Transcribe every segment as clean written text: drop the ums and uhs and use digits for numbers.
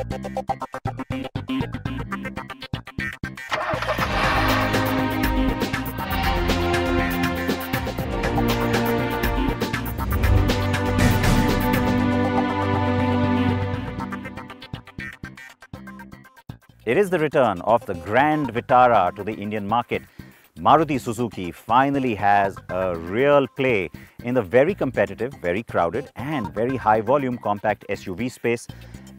It is the return of the Grand Vitara to the Indian market. Maruti Suzuki finally has a real play in the very competitive, very crowded and very high volume compact SUV space.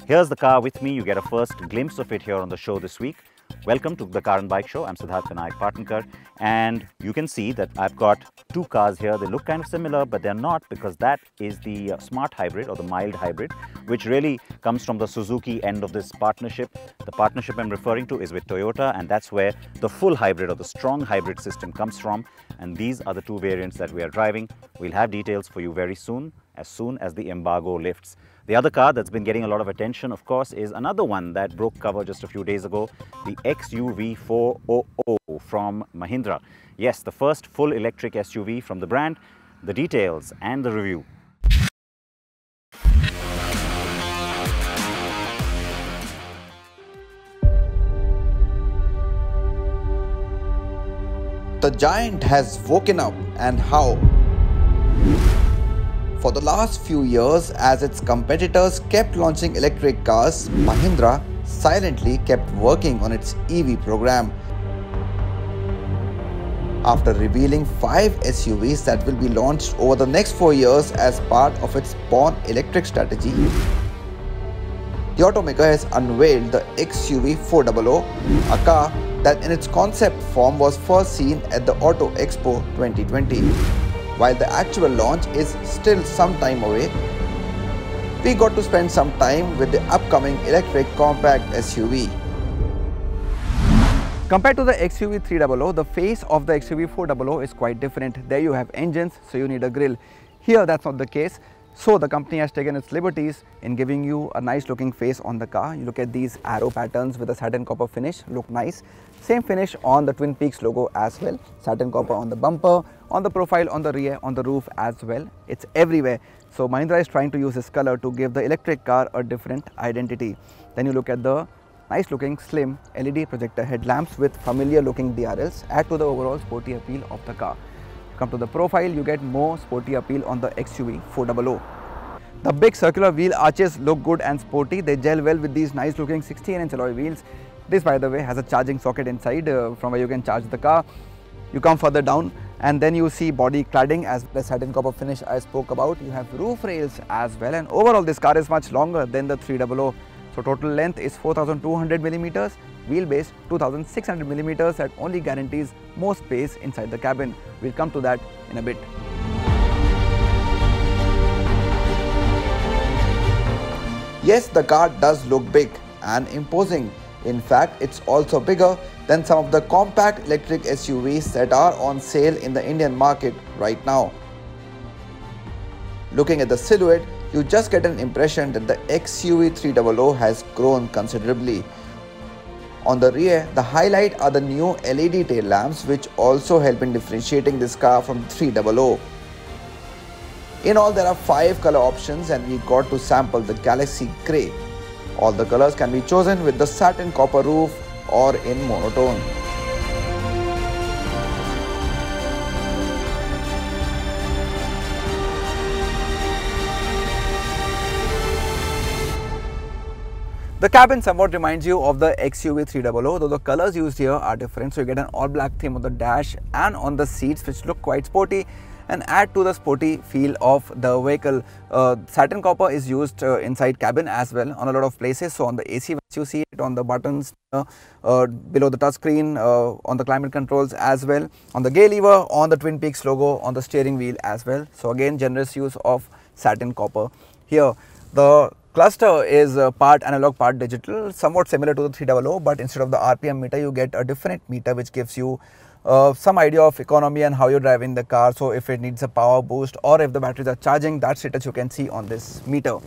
Here's the car with me. You get a first glimpse of it here on the show this week. Welcome to the Car and Bike Show. I'm Siddharth Vinayak Partnkar, and you can see that I've got two cars here. They look kind of similar, but they're not, because that is the smart hybrid or the mild hybrid, which really comes from the Suzuki end of this partnership. The partnership I'm referring to is with Toyota, and that's where the full hybrid or the strong hybrid system comes from. And these are the two variants that we are driving. We'll have details for you very soon as the embargo lifts. The other car that's been getting a lot of attention, of course, is another one that broke cover just a few days ago, the XUV400 from Mahindra. Yes, the first full electric SUV from the brand. The details and the review. The giant has woken up, and how? For the last few years, as its competitors kept launching electric cars, Mahindra silently kept working on its EV program. After revealing 5 SUVs that will be launched over the next 4 years as part of its Born Electric strategy, the automaker has unveiled the XUV400, a car that in its concept form was first seen at the Auto Expo 2020. While the actual launch is still some time away, we got to spend some time with the upcoming electric compact SUV. Compared to the XUV300, the face of the XUV400 is quite different. There you have engines, so you need a grille. Here that's not the case. So the company has taken its liberties in giving you a nice looking face on the car. You look at these arrow patterns with a satin copper finish, look nice. Same finish on the Twin Peaks logo as well. Satin copper on the bumper, on the profile, on the rear, on the roof as well. It's everywhere. So Mahindra is trying to use this color to give the electric car a different identity. Then you look at the nice looking slim LED projector headlamps with familiar looking DRLs, add to the overall sporty appeal of the car. Come to the profile, you get more sporty appeal on the XUV400. The big circular wheel arches look good and sporty. They gel well with these nice looking 16-inch alloy wheels. This, by the way, has a charging socket inside from where you can charge the car. You come further down and then you see body cladding as the satin copper finish I spoke about. You have roof rails as well, and overall this car is much longer than the 300. So total length is 4,200 millimeters. Wheelbase 2,600 millimeters. That only guarantees more space inside the cabin. We'll come to that in a bit. Yes, the car does look big and imposing. In fact, it's also bigger than some of the compact electric SUVs that are on sale in the Indian market right now. Looking at the silhouette, you just get an impression that the XUV300 has grown considerably. On the rear, the highlight are the new LED tail lamps, which also help in differentiating this car from the 300. In all, there are 5 color options, and we got to sample the Galaxy Grey. All the colors can be chosen with the satin copper roof or in monotone. The cabin somewhat reminds you of the XUV300, though the colors used here are different. So you get an all black theme on the dash and on the seats, which look quite sporty and add to the sporty feel of the vehicle. Satin copper is used inside cabin as well on a lot of places. So on the AC vents you see it, on the buttons below the touchscreen, on the climate controls as well, on the gear lever, on the Twin Peaks logo, on the steering wheel as well. So again, generous use of satin copper here. The cluster is part analog, part digital, somewhat similar to the 300, but instead of the RPM meter, you get a different meter which gives you some idea of economy and how you're driving the car. So if it needs a power boost or if the batteries are charging, that status you can see on this meter.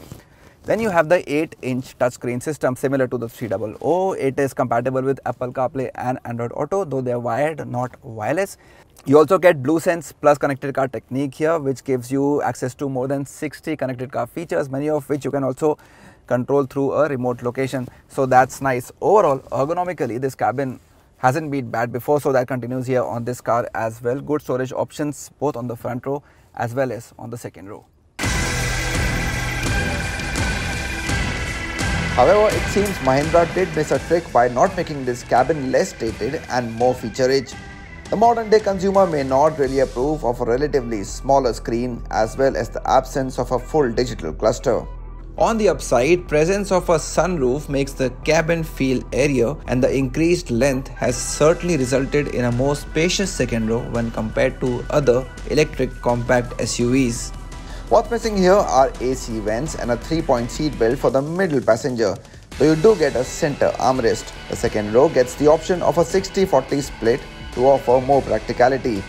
Then you have the 8-inch touchscreen system similar to the 300. It is compatible with Apple CarPlay and Android Auto, though they are wired, not wireless. You also get BlueSense Plus connected car technique here, which gives you access to more than 60 connected car features, many of which you can also control through a remote location. So that's nice. Overall, ergonomically, this cabin hasn't been bad before, so that continues here on this car as well. Good storage options both on the front row as well as on the second row. However, it seems Mahindra did miss a trick by not making this cabin less dated and more feature-rich. The modern day consumer may not really approve of a relatively smaller screen as well as the absence of a full digital cluster. On the upside, presence of a sunroof makes the cabin feel airier, and the increased length has certainly resulted in a more spacious second row when compared to other electric compact SUVs. What's missing here are AC vents and a 3-point seat belt for the middle passenger, though you do get a center armrest. The second row gets the option of a 60-40 split to offer more practicality.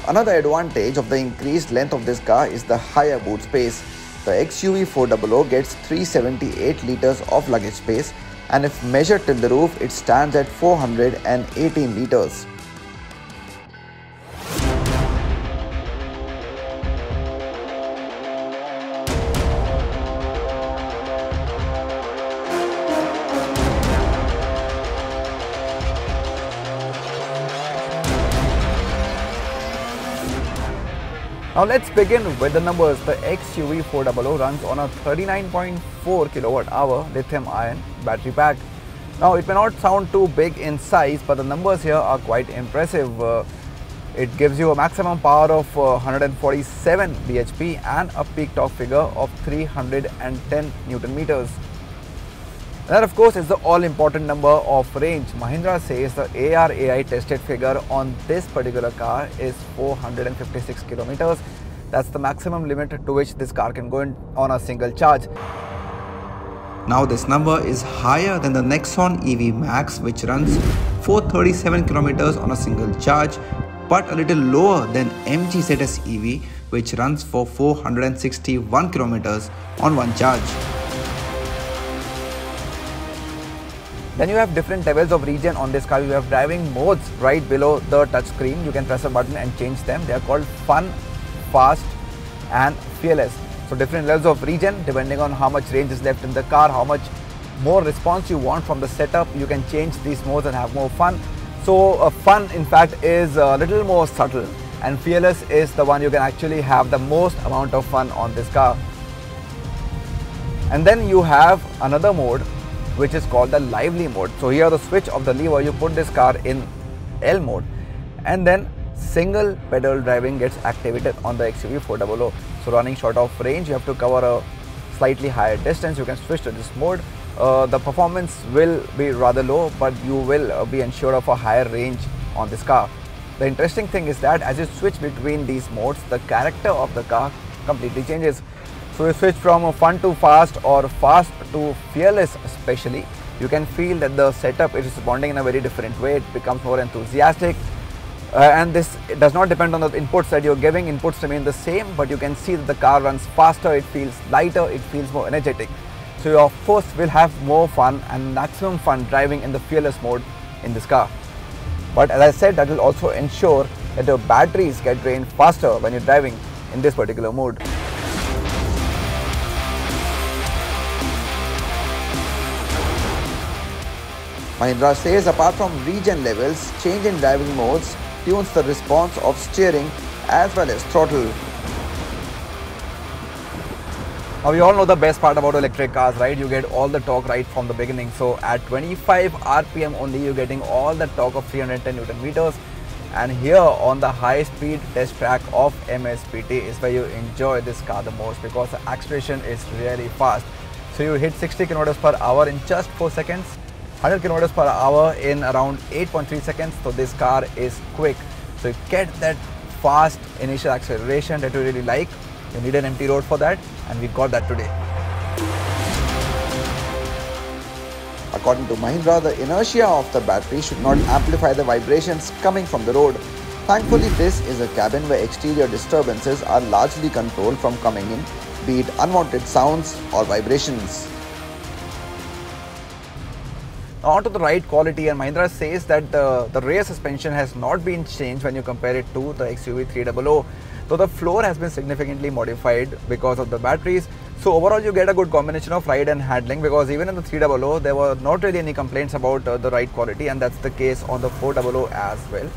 Another advantage of the increased length of this car is the higher boot space. The XUV400 gets 378 liters of luggage space, and if measured till the roof, it stands at 418 liters. Now let's begin with the numbers. The XUV400 runs on a 39.4 kWh lithium-ion battery pack. Now it may not sound too big in size, but the numbers here are quite impressive. It gives you a maximum power of 147 bhp and a peak torque figure of 310 Newton meters. That of course is the all-important number of range. Mahindra says the ARAI tested figure on this particular car is 456 kilometers. That's the maximum limit to which this car can go on a single charge. Now this number is higher than the Nexon EV Max, which runs 437 kilometers on a single charge, but a little lower than MG ZS EV, which runs for 461 kilometers on one charge. Then you have different levels of region on this car. You have driving modes right below the touchscreen. You can press a button and change them. They are called Fun, Fast and Fearless. So different levels of region depending on how much range is left in the car, how much more response you want from the setup. You can change these modes and have more fun. So Fun in fact is a little more subtle, and Fearless is the one you can actually have the most amount of fun on this car. And then you have another mode which is called the lively mode. So here the switch of the lever, you put this car in L mode, and then single pedal driving gets activated on the XUV400. So running short of range, you have to cover a slightly higher distance, you can switch to this mode. The performance will be rather low, but you will be ensured of a higher range on this car. The interesting thing is that as you switch between these modes, the character of the car completely changes. So you switch from fun to fast or fast to fearless especially, you can feel that the setup is responding in a very different way. It becomes more enthusiastic, and this does not depend on the inputs that you're giving. Inputs remain the same, but you can see that the car runs faster, it feels lighter, it feels more energetic. So you of course will have more fun and maximum fun driving in the fearless mode in this car. But as I said, that will also ensure that your batteries get drained faster when you're driving in this particular mode. Mahindra says apart from region levels, change in driving modes tunes the response of steering as well as throttle. Now we all know the best part about electric cars, right? You get all the torque right from the beginning. So at 25 RPM only, you're getting all the torque of 310 Newton meters. And here on the high speed test track of MSPT is where you enjoy this car the most, because the acceleration is really fast. So you hit 60 km per hour in just 4 seconds. 100 km per hour in around 8.3 seconds. So this car is quick. So you get that fast initial acceleration that you really like. You need an empty road for that, and we got that today. According to Mahindra, the inertia of the battery should not amplify the vibrations coming from the road. Thankfully, this is a cabin where exterior disturbances are largely controlled from coming in, be it unwanted sounds or vibrations. On to the ride quality, and Mahindra says that the rear suspension has not been changed when you compare it to the XUV300. Though the floor has been significantly modified because of the batteries, So overall you get a good combination of ride and handling, because even in the 300 there were not really any complaints about the ride quality, and that's the case on the 400 as well.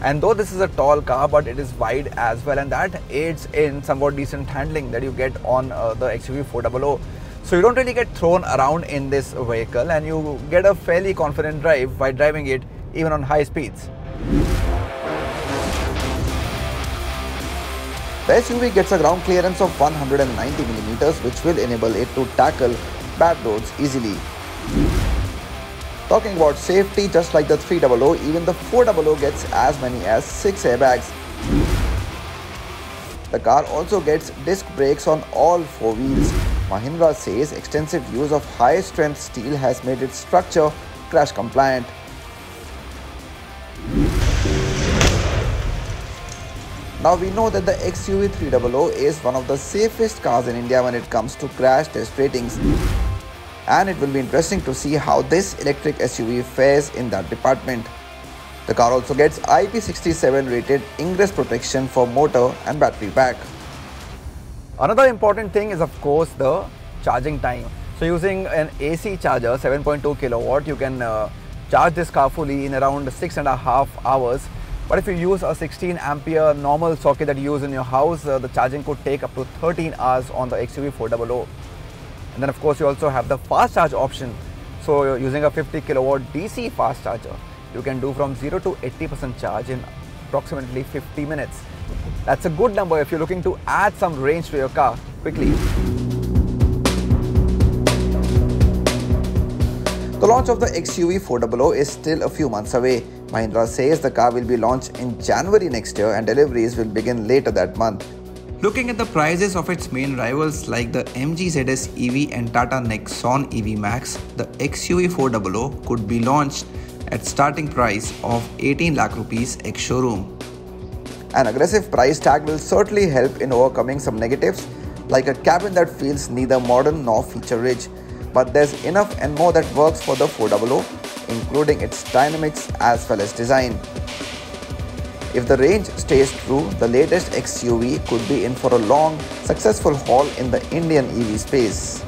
And though this is a tall car, but it is wide as well, and that aids in somewhat decent handling that you get on the XUV400. So you don't really get thrown around in this vehicle, and you get a fairly confident drive by driving it even on high speeds. The SUV gets a ground clearance of 190mm, which will enable it to tackle bad roads easily. Talking about safety, just like the 300, even the 400 gets as many as 6 airbags. The car also gets disc brakes on all 4 wheels. Mahindra says extensive use of high-strength steel has made its structure crash compliant. Now we know that the XUV300 is one of the safest cars in India when it comes to crash test ratings. And it will be interesting to see how this electric SUV fares in that department. The car also gets IP67 rated ingress protection for motor and battery pack. Another important thing is of course the charging time. So using an AC charger 7.2 kilowatt, you can charge this car fully in around 6.5 hours. But if you use a 16 ampere normal socket that you use in your house, the charging could take up to 13 hours on the XUV400. And then of course you also have the fast charge option. So using a 50 kilowatt DC fast charger, you can do from 0 to 80% charge in approximately 50 minutes. That's a good number if you're looking to add some range to your car quickly. The launch of the XUV400 is still a few months away. Mahindra says the car will be launched in January next year and deliveries will begin later that month. Looking at the prices of its main rivals like the MG ZS EV and Tata Nexon EV Max, the XUV400 could be launched at starting price of 18 lakh rupees ex-showroom. An aggressive price tag will certainly help in overcoming some negatives, like a cabin that feels neither modern nor feature-rich. But there's enough and more that works for the 400, including its dynamics as well as design. If the range stays true, the latest XUV could be in for a long, successful haul in the Indian EV space.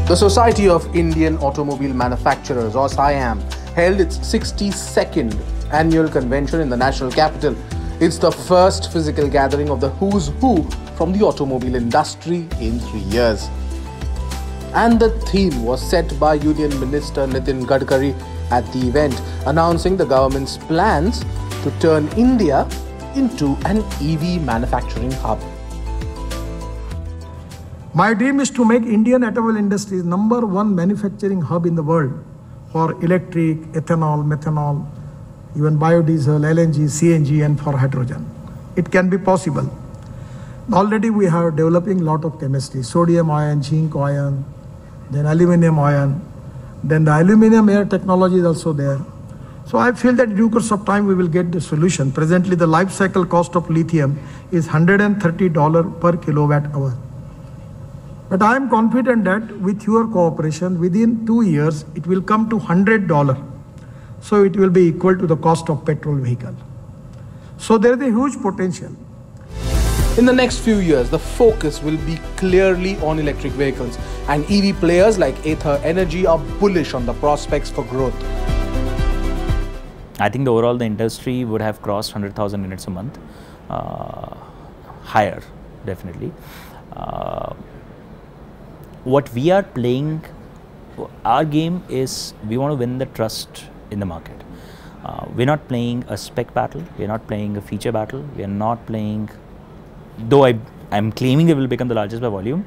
The Society of Indian Automobile Manufacturers, or SIAM, held its 62nd annual convention in the national capital. It's the first physical gathering of the who's who from the automobile industry in 3 years. And the theme was set by Union Minister Nitin Gadkari at the event, announcing the government's plans to turn India into an EV manufacturing hub. My dream is to make Indian automobile industry #1 manufacturing hub in the world for electric, ethanol, methanol, even biodiesel, LNG, CNG, and for hydrogen. It can be possible. Already we are developing lot of chemistry, sodium ion, zinc ion, then aluminum ion, then the aluminum air technology is also there. So I feel that in due course of time we will get the solution. Presently the life cycle cost of lithium is $130 per kilowatt hour. But I am confident that with your cooperation, within 2 years, it will come to $100. So it will be equal to the cost of petrol vehicle. So there is a huge potential. In the next few years, the focus will be clearly on electric vehicles, and EV players like Ather Energy are bullish on the prospects for growth. I think overall the industry would have crossed 100,000 units a month, higher definitely. What we are playing, our game is we want to win the trust in the market. We're not playing a spec battle, we're not playing a feature battle, we're not playing, though I'm claiming they will become the largest by volume,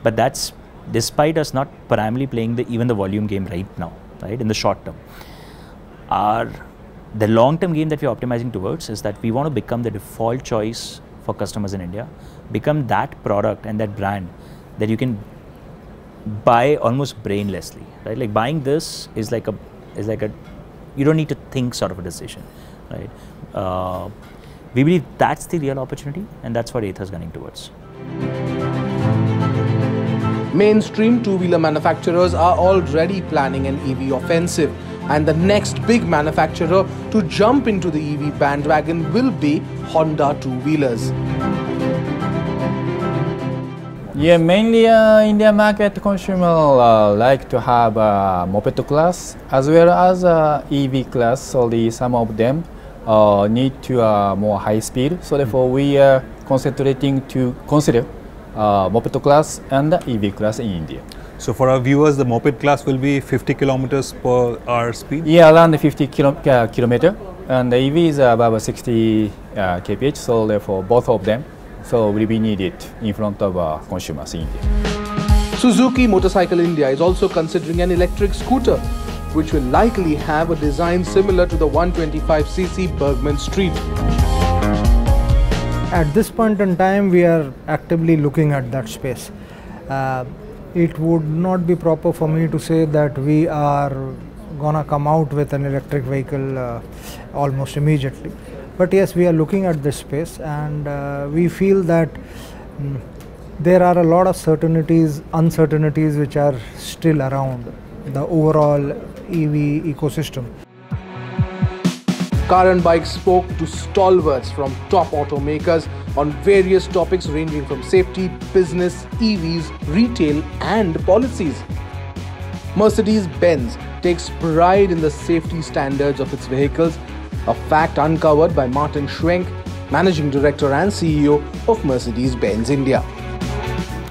but that's despite us not primarily playing even the volume game right now, right, in the short term. The long-term game that we're optimizing towards is that we want to become the default choice for customers in India, become that product and that brand that you can buy almost brainlessly, right? Like buying this is like a you don't need to think sort of a decision, right? We believe that's the real opportunity, and that's what Ather is gunning towards. Mainstream two-wheeler manufacturers are already planning an EV offensive, and the next big manufacturer to jump into the EV bandwagon will be Honda two-wheelers. Yeah, mainly India market consumer like to have a moped class as well as EV class. So some of them need to more high speed. So therefore we are concentrating to consider moped class and the EV class in India. So for our viewers, the moped class will be 50 kilometers per hour speed? Yeah, around 50 kilometer, and the EV is about 60 kph. So therefore both of them will be needed in front of consumers in India. Suzuki Motorcycle India is also considering an electric scooter, which will likely have a design similar to the 125cc Bergman Street. At this point in time, we are actively looking at that space. It would not be proper for me to say that we are gonna come out with an electric vehicle almost immediately. But yes, we are looking at this space, and we feel that there are a lot of uncertainties which are still around the overall EV ecosystem. CarAndBike spoke to stalwarts from top automakers on various topics ranging from safety, business, EVs, retail and policies. Mercedes-Benz takes pride in the safety standards of its vehicles, a fact uncovered by Martin Schwenk, Managing Director and CEO of Mercedes-Benz India.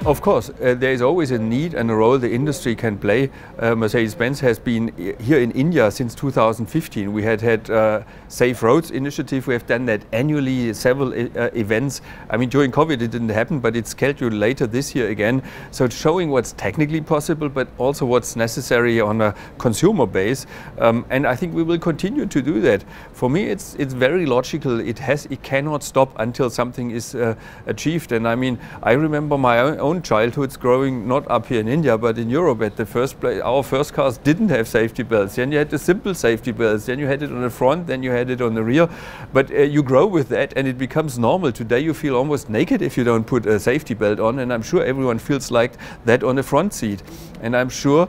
Of course, there is always a need and a role the industry can play. Mercedes-Benz has been here in India since 2015. We had Safe Roads initiative. We have done that annually, several events. I mean, during COVID it didn't happen, but it's scheduled later this year again. So it's showing what's technically possible, but also what's necessary on a consumer base. And I think we will continue to do that. For me, it's very logical. It cannot stop until something is achieved. And I mean, I remember my own childhoods growing not up here in India but in Europe. At the first place, our first cars didn't have safety belts. Then you had the simple safety belts, then you had it on the front, then you had it on the rear. But you grow with that and it becomes normal. Today you feel almost naked if you don't put a safety belt on, and I'm sure everyone feels like that on the front seat. And I'm sure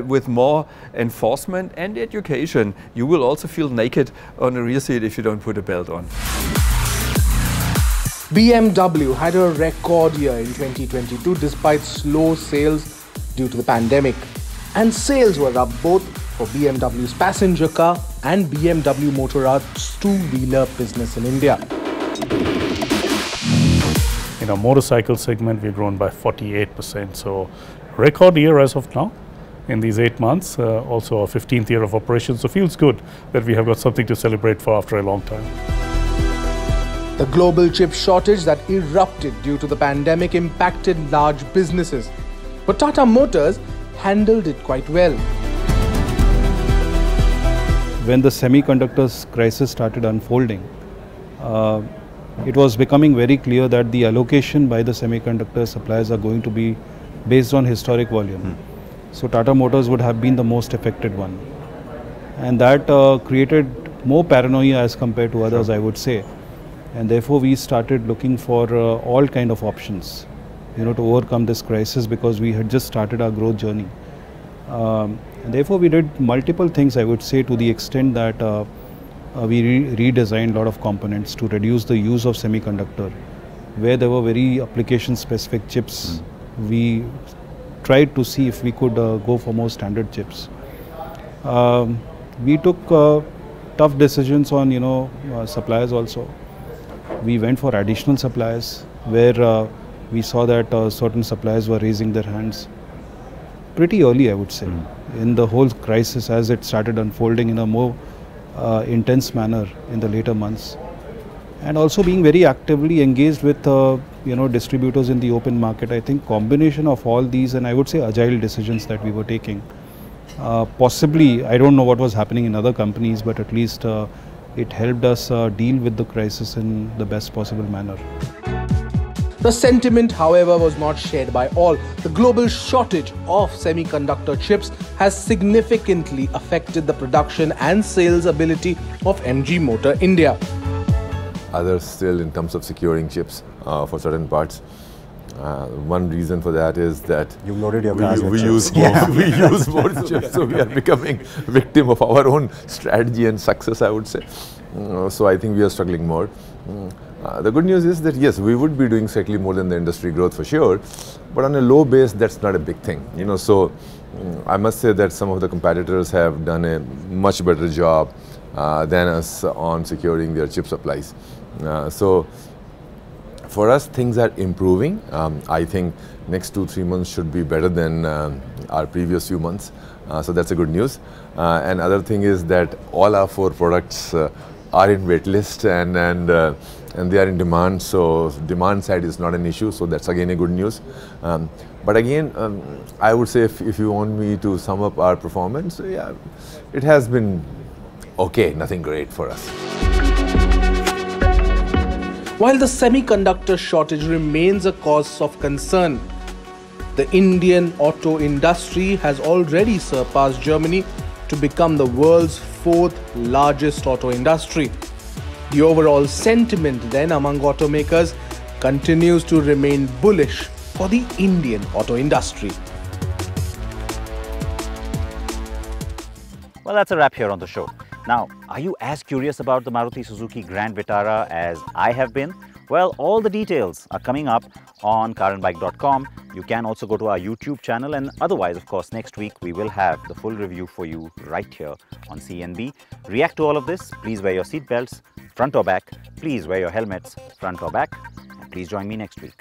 with more enforcement and education you will also feel naked on the rear seat if you don't put a belt on. BMW had a record year in 2022 despite slow sales due to the pandemic. And sales were up both for BMW's passenger car and BMW Motorrad's two-wheeler business in India. In our motorcycle segment, we've grown by 48%. So record year as of now in these 8 months, also our 15th year of operation. So feels good that we have got something to celebrate for after a long time. The global chip shortage that erupted due to the pandemic impacted large businesses, but Tata Motors handled it quite well. When the semiconductors crisis started unfolding, it was becoming very clear that the allocation by the semiconductor suppliers are going to be based on historic volume. So Tata Motors would have been the most affected one, and that created more paranoia as compared to others, I would say. And therefore we started looking for all kind of options, to overcome this crisis, because we had just started our growth journey. And therefore we did multiple things, I would say, to the extent that we redesigned a lot of components to reduce the use of semiconductor. Where there were very application specific chips, we tried to see if we could go for more standard chips. We took tough decisions on suppliers also. We went for additional suppliers where we saw that certain suppliers were raising their hands pretty early, I would say, in the whole crisis as it started unfolding in a more intense manner in the later months. And also being very actively engaged with distributors in the open market. I think combination of all these, and I would say agile decisions that we were taking, possibly, I don't know what was happening in other companies, but at least it helped us deal with the crisis in the best possible manner. The sentiment, however, was not shared by all. The global shortage of semiconductor chips has significantly affected the production and sales ability of MG Motor India. Others still in terms of securing chips for certain parts. One reason for that is that you loaded your cars we use more chips, so we are becoming victim of our own strategy and success, I would say. So I think we are struggling more. The good news is that yes, we would be doing slightly more than the industry growth for sure, but on a low base, that's not a big thing. So I must say that some of the competitors have done a much better job than us on securing their chip supplies. So for us, things are improving. I think next 2-3 months should be better than our previous few months. So that's a good news. And other thing is that all our 4 products are in wait list and they are in demand, so demand side is not an issue, so that's again a good news. But again, I would say if you want me to sum up our performance, yeah, it has been okay, nothing great for us. While the semiconductor shortage remains a cause of concern, the Indian auto industry has already surpassed Germany to become the world's 4th largest auto industry. The overall sentiment then among automakers continues to remain bullish for the Indian auto industry. Well, that's a wrap here on the show. Now, are you as curious about the Maruti Suzuki Grand Vitara as I have been? Well, all the details are coming up on carandbike.com. You can also go to our YouTube channel, and otherwise, of course, next week we will have the full review for you right here on CNB. React to all of this. Please wear your seat belts, front or back. Please wear your helmets, front or back. And please join me next week.